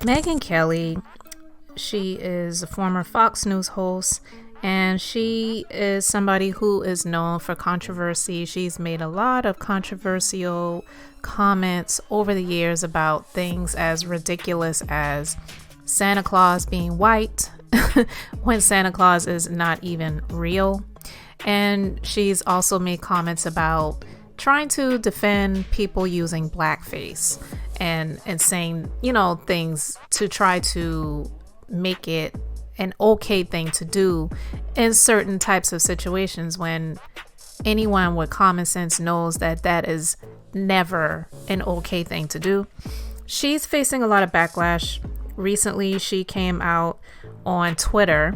Megyn Kelly, she is a former Fox News host, and she is somebody who is known for controversy. She's made a lot of controversial comments over the years about things as ridiculous as Santa Claus being white when Santa Claus is not even real. And she's also made comments about trying to defend people using blackface and saying, things to try to make it an okay thing to do in certain types of situations when anyone with common sense knows that that is never an okay thing to do. She's facing a lot of backlash. Recently, she came out on Twitter,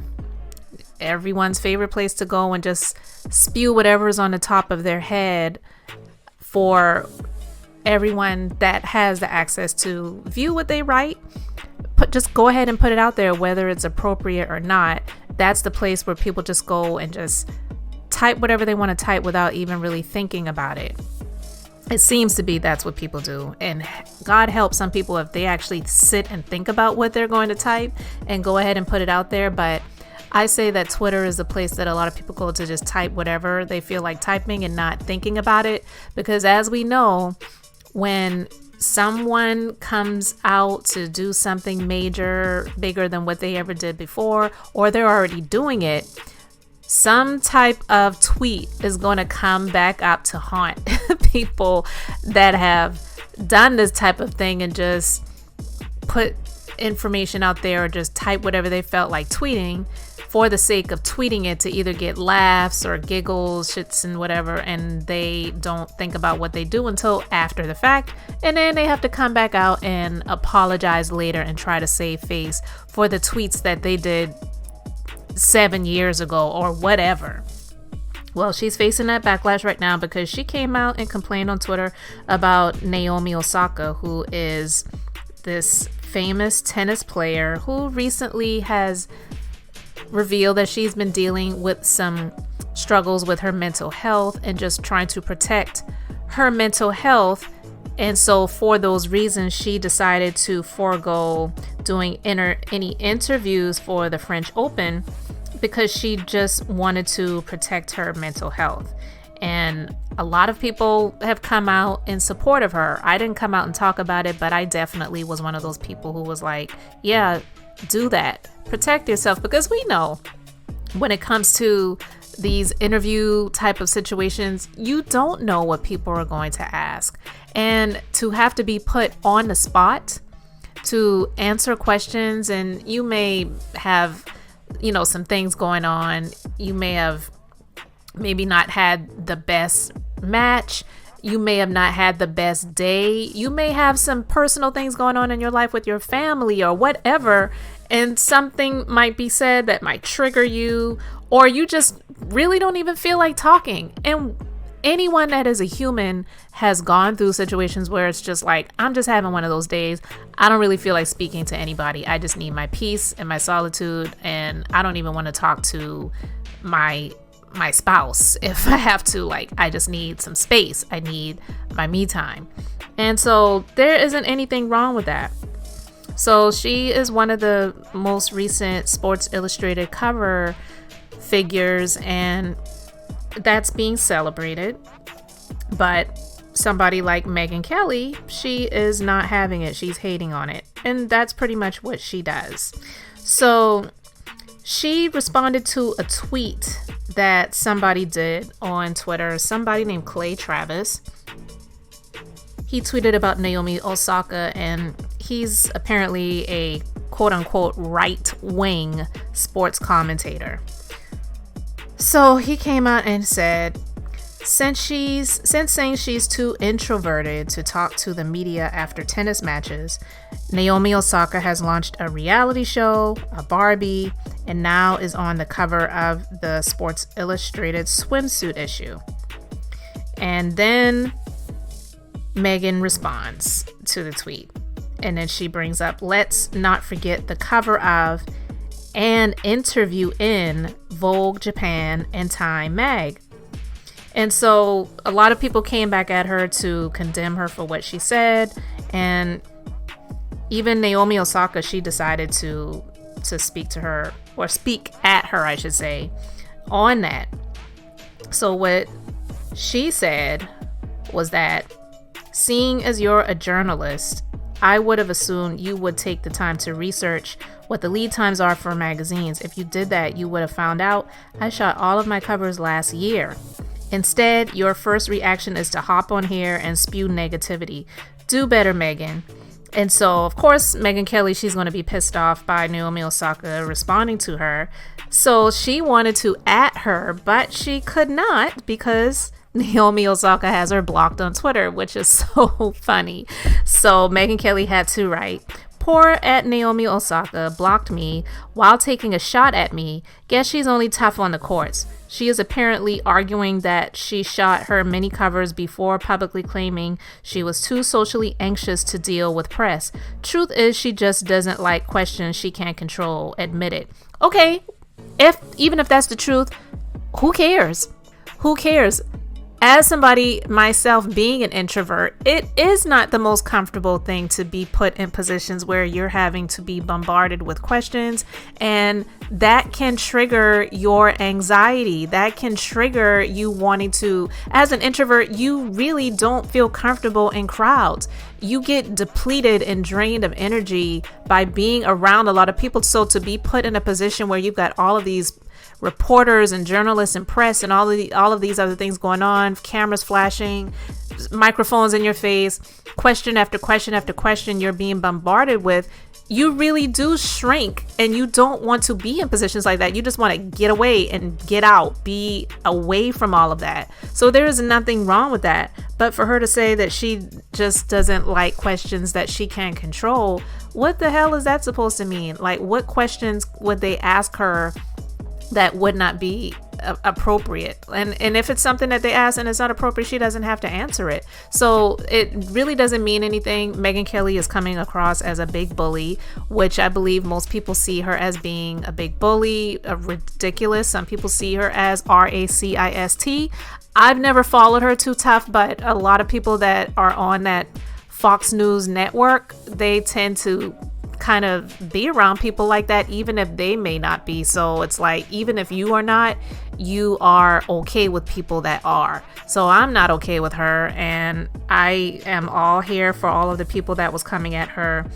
everyone's favorite place to go and just spew whatever's on the top of their head for everyone that has the access to view what they write. Just go ahead and put it out there, whether it's appropriate or not. That's the place where people just go and just type whatever they want to type without even really thinking about it. It seems to be that's what people do. And God help some people if they actually sit and think about what they're going to type and go ahead and put it out there. But I say that Twitter is a place that a lot of people go to just type whatever they feel like typing and not thinking about it. Because as we know, when someone comes out to do something major, bigger than what they ever did before, or they're already doing it, some type of tweet is going to come back up to haunt people that have done this type of thing and just put information out there or just type whatever they felt like tweeting for the sake of tweeting it to either get laughs or giggles, shits and whatever, and they don't think about what they do until after the fact, and then they have to come back out and apologize later and try to save face for the tweets that they did 7 years ago or whatever. Well, she's facing that backlash right now because she came out and complained on Twitter about Naomi Osaka, who is this famous tennis player who recently has revealed that she's been dealing with some struggles with her mental health and just trying to protect her mental health. And so for those reasons, she decided to forego doing any interviews for the French Open because she just wanted to protect her mental health. And a lot of people have come out in support of her. I didn't come out and talk about it, but I definitely was one of those people who was like, yeah, do that. Protect yourself, because we know when it comes to these interview type of situations, you don't know what people are going to ask. And to have to be put on the spot to answer questions, and you may have, some things going on. You may have maybe not had the best match. You may have not had the best day. You may have some personal things going on in your life with your family or whatever, and something might be said that might trigger you, or you just really don't even feel like talking. And anyone that is a human has gone through situations where it's just like, I'm just having one of those days. I don't really feel like speaking to anybody. I just need my peace and my solitude, and I don't even want to talk to my spouse if I have to. I just need some space. I need my me time. And so there isn't anything wrong with that. So she is one of the most recent Sports Illustrated cover figures, and that's being celebrated. But somebody like Megyn Kelly, she is not having it. She's hating on it. And that's pretty much what she does. So she responded to a tweet that somebody did on Twitter, somebody named Clay Travis. He tweeted about Naomi Osaka, and he's apparently a quote-unquote right-wing sports commentator. So he came out and said, since saying she's too introverted to talk to the media after tennis matches, Naomi Osaka has launched a reality show, a Barbie, and now is on the cover of the Sports Illustrated swimsuit issue. And then Megyn responds to the tweet. And then she brings up, let's not forget the cover of and interview in Vogue Japan and Time Mag. And so a lot of people came back at her to condemn her for what she said. And, Even Naomi Osaka, she decided to speak to her, or speak at her, I should say, on that. So what she said was that, seeing as you're a journalist, I would have assumed you would take the time to research what the lead times are for magazines. If you did that, you would have found out I shot all of my covers last year. Instead, your first reaction is to hop on here and spew negativity. Do better, Megyn. And so, of course, Megyn Kelly, she's going to be pissed off by Naomi Osaka responding to her. So she wanted to at her, but she could not because Naomi Osaka has her blocked on Twitter, which is so funny. So Megyn Kelly had to write, "Poor at Naomi Osaka blocked me while taking a shot at me. Guess she's only tough on the courts. She is apparently arguing that she shot her mini covers before publicly claiming she was too socially anxious to deal with press. Truth is, she just doesn't like questions she can't control. Admit it." Okay, even if that's the truth, who cares? Who cares? As somebody myself being an introvert, it is not the most comfortable thing to be put in positions where you're having to be bombarded with questions, and that can trigger your anxiety. That can trigger you wanting to, as an introvert, you really don't feel comfortable in crowds. You get depleted and drained of energy by being around a lot of people. So to be put in a position where you've got all of these reporters and journalists and press and all of these other things going on, cameras flashing, microphones in your face, question after question after question you're being bombarded with, you really do shrink, and you don't want to be in positions like that. You just want to get away and get out, be away from all of that. So there is nothing wrong with that. But for her to say that she just doesn't like questions that she can't control, what the hell is that supposed to mean? Like, what questions would they ask her that would not be appropriate? And if it's something that they ask and it's not appropriate, she doesn't have to answer it. So it really doesn't mean anything. Megyn Kelly is coming across as a big bully, which I believe most people see her as being a big bully, ridiculous. Some people see her as racist. I've never followed her too tough, but a lot of people that are on that Fox News network, they tend to kind of be around people like that, even if they may not be. So it's like, even if you are not, you are okay with people that are. So I'm not okay with her, and I am all here for all of the people that was coming at her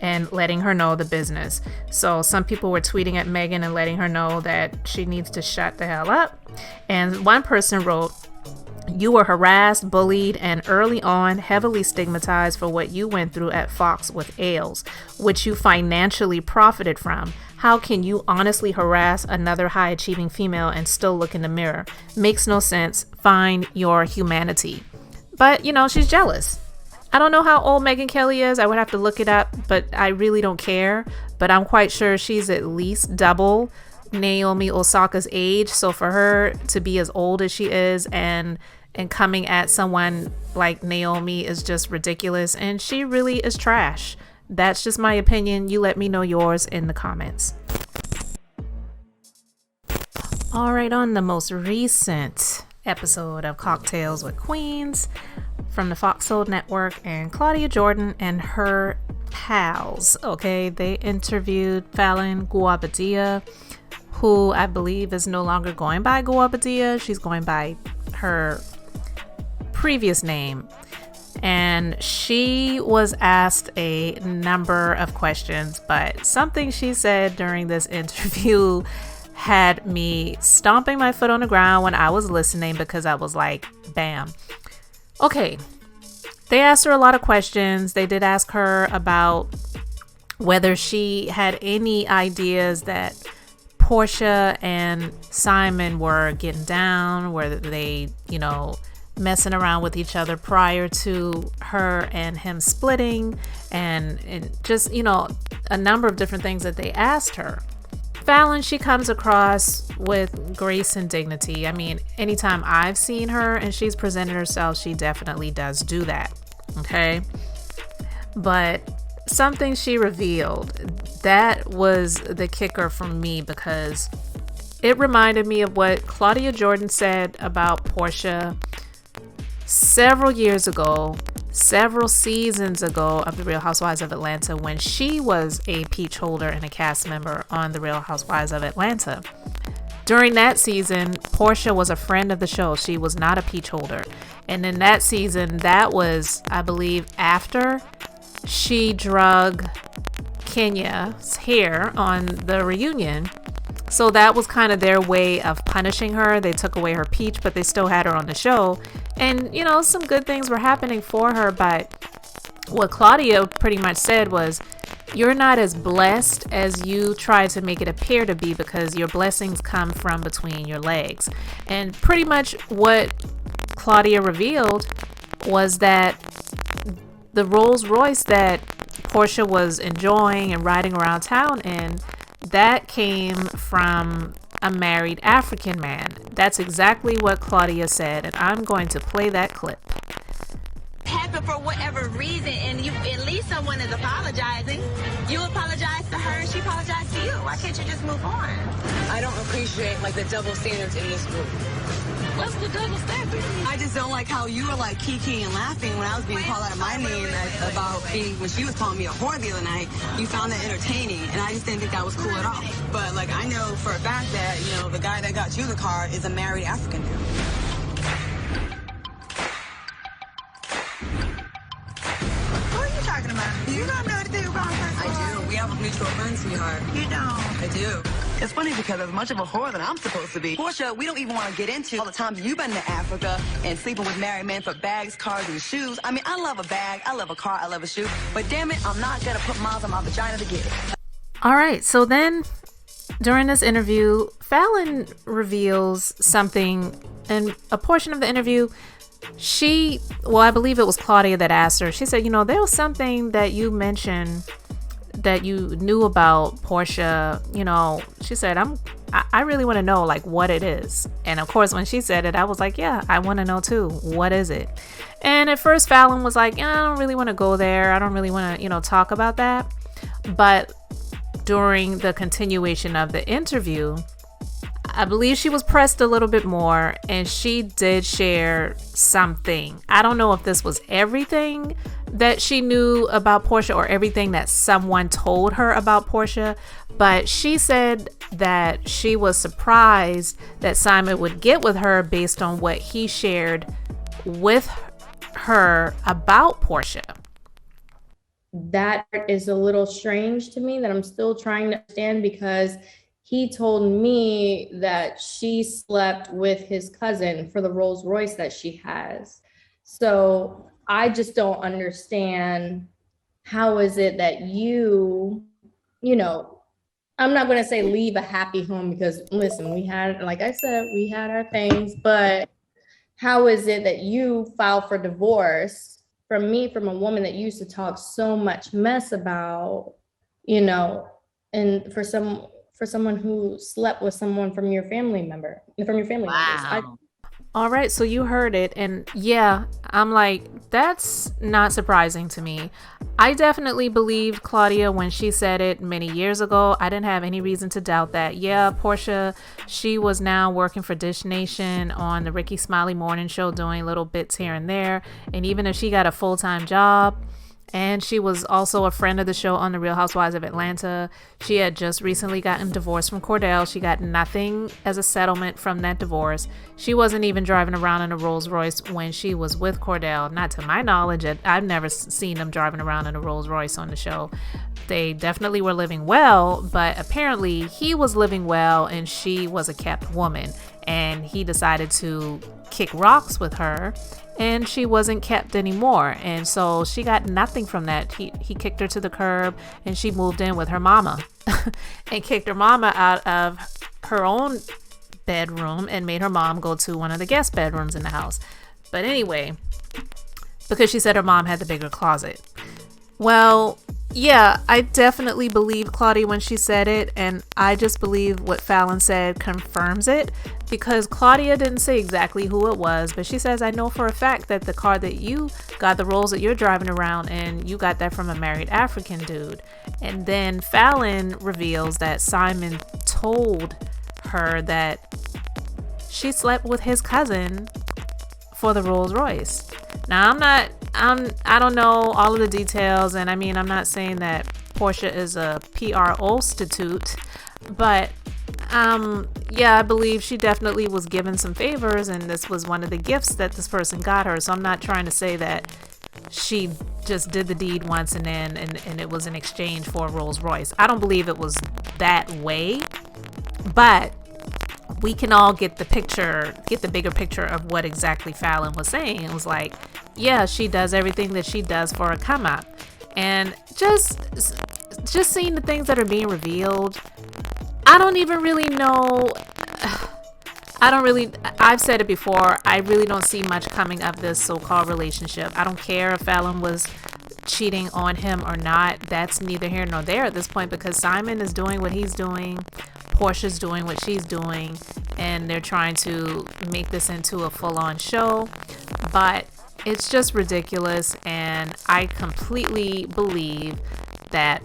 and letting her know the business. So some people were tweeting at Megyn and letting her know that she needs to shut the hell up. And one person wrote, "You were harassed, bullied, and early on heavily stigmatized for what you went through at Fox with Ailes, which you financially profited from. How can you honestly harass another high-achieving female and still look in the mirror? Makes no sense. Find your humanity." But, she's jealous. I don't know how old Megyn Kelly is. I would have to look it up, but I really don't care. But I'm quite sure she's at least double Naomi Osaka's age. So for her to be as old as she is and coming at someone like Naomi is just ridiculous, and she really is trash. That's just my opinion. You let me know yours in the comments. All right, on the most recent episode of Cocktails with Queens from the Fox Soul Network, and Claudia Jordan and her pals, okay, they interviewed Falynn Guabadia, who I believe is no longer going by Guabadia. She's going by her previous name. And she was asked a number of questions, but something she said during this interview had me stomping my foot on the ground when I was listening, because I was like, bam. Okay, they asked her a lot of questions. They did ask her about whether she had any ideas that Porsha and Simon were getting down, whether they, messing around with each other prior to her and him splitting, and just, a number of different things that they asked her. Falynn, she comes across with grace and dignity. I mean, anytime I've seen her and she's presented herself, she definitely does do that. Okay. But something she revealed, that was the kicker for me, because it reminded me of what Claudia Jordan said about Porsha several years ago, several seasons ago of The Real Housewives of Atlanta when she was a peach holder and a cast member on The Real Housewives of Atlanta. During that season, Porsha was a friend of the show. She was not a peach holder. And in that season, that was, I believe, after she drug Kenya's hair on the reunion. So that was kind of their way of punishing her. They took away her peach, but they still had her on the show. And, you know, some good things were happening for her. But what Claudia pretty much said was, you're not as blessed as you try to make it appear to be because your blessings come from between your legs. And pretty much what Claudia revealed was that the Rolls Royce that Porsha was enjoying and riding around town in, that came from a married African man. That's exactly what Claudia said, and I'm going to play that clip. Happened for whatever reason, and you at least someone is apologizing. You apologize to her, she apologized to you. Why can't you just move on? I don't appreciate like the double standards in this group. What's the double standard? I just don't like how you were like kiki and laughing when I was being called out of my name about being, when she was calling me a whore the other night. You found that entertaining, and I just didn't think that was cool at all. But like I know for a fact that, you know, the guy that got you the car is a married African dude. You don't know anything about her. I do. We have a mutual friend, sweetheart. You don't. I do. It's funny because as much of a whore than I'm supposed to be, Porsha, we don't even want to get into all the times you've been to Africa and sleeping with married men for bags, cars, and shoes. I mean, I love a bag, I love a car, I love a shoe, but damn it, I'm not going to put miles on my vagina to get it. All right, so then during this interview, Falynn reveals something, and a portion of the interview, I believe it was Claudia that asked her. She said, you know, there was something that you mentioned that you knew about Porsha. You know, she said, I really want to know like what it is. And of course, when she said it, I was like, yeah, I want to know too. What is it? And at first Falynn was like, yeah, I don't really want to go there. I don't really want to, you know, talk about that. But during the continuation of the interview, I believe she was pressed a little bit more, and she did share something. I don't know if this was everything that she knew about Porsha or everything that someone told her about Porsha, but she said that she was surprised that Simon would get with her based on what he shared with her about Porsha. That is a little strange to me that I'm still trying to understand, because he told me that she slept with his cousin for the Rolls Royce that she has. So I just don't understand, how is it that you know, I'm not going to say leave a happy home, because listen, we had, like I said, we had our things, but how is it that you filed for divorce from me, from a woman that used to talk so much mess about, you know, and for someone who slept with someone from your family member, members. All right, so you heard it, and yeah, I'm like, that's not surprising to me. I definitely believed Claudia when she said it many years ago. I didn't have any reason to doubt that. Yeah, Porsha, she was now working for Dish Nation on the Ricky Smiley Morning Show, doing little bits here and there, and even if she got a full-time job, and she was also a friend of the show on The Real Housewives of Atlanta. She had just recently gotten divorced from Cordell. She got nothing as a settlement from that divorce. She wasn't even driving around in a Rolls Royce when she was with Cordell. Not to my knowledge. I've never seen them driving around in a Rolls Royce on the show. They definitely were living well, but apparently he was living well and she was a kept woman. And he decided to kick rocks with her, and she wasn't kept anymore, and so she got nothing from that. He kicked her to the curb, and she moved in with her mama and kicked her mama out of her own bedroom and made her mom go to one of the guest bedrooms in the house. But anyway, because she said her mom had the bigger closet. Well, yeah, I definitely believe Claudia when she said it, and I just believe what Falynn said confirms it, because Claudia didn't say exactly who it was, but she says, I know for a fact that the car that you got, the Rolls that you're driving around, and you got that from a married African dude. And then Falynn reveals that Simon told her that she slept with his cousin for the Rolls Royce. Now, I'm not I don't know all of the details, and I mean, I'm not saying that Porsha is a PR institute, but yeah, I believe she definitely was given some favors, and this was one of the gifts that this person got her. So I'm not trying to say that she just did the deed once and then and it was in exchange for a Rolls Royce. I don't believe it was that way, but we can all get the bigger picture of what exactly Falynn was saying. It was like, yeah, she does everything that she does for a come up, and just seeing the things that are being revealed, I don't even really know. I've said it before, I really don't see much coming of this so-called relationship. I don't care if Falynn was cheating on him or not. That's neither here nor there at this point, because Simon is doing what he's doing, Porsha's doing what she's doing, and they're trying to make this into a full-on show. But it's just ridiculous, and I completely believe that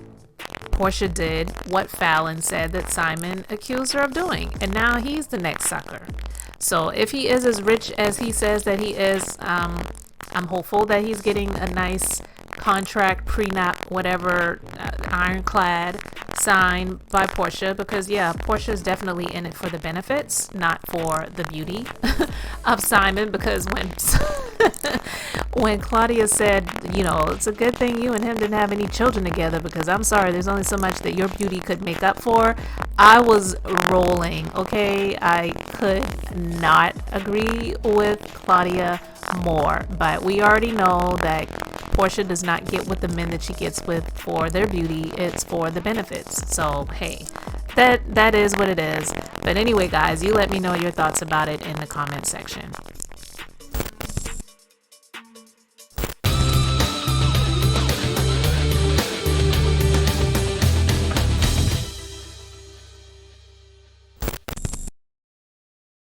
Porsha did what Falynn said that Simon accused her of doing, and now he's the next sucker. So if he is as rich as he says that he is, I'm hopeful that he's getting a nice contract, prenup, whatever, ironclad signed by Porsha, because yeah, Porsha is definitely in it for the benefits, not for the beauty of Simon. Because when Claudia said, you know, it's a good thing you and him didn't have any children together, because I'm sorry, there's only so much that your beauty could make up for, I was rolling. Okay, I could not agree with Claudia more, but we already know that Porsha does not get with the men that she gets with for their beauty. It's for the benefits. So hey, that is what it is. But anyway, guys, you let me know your thoughts about it in the comment section.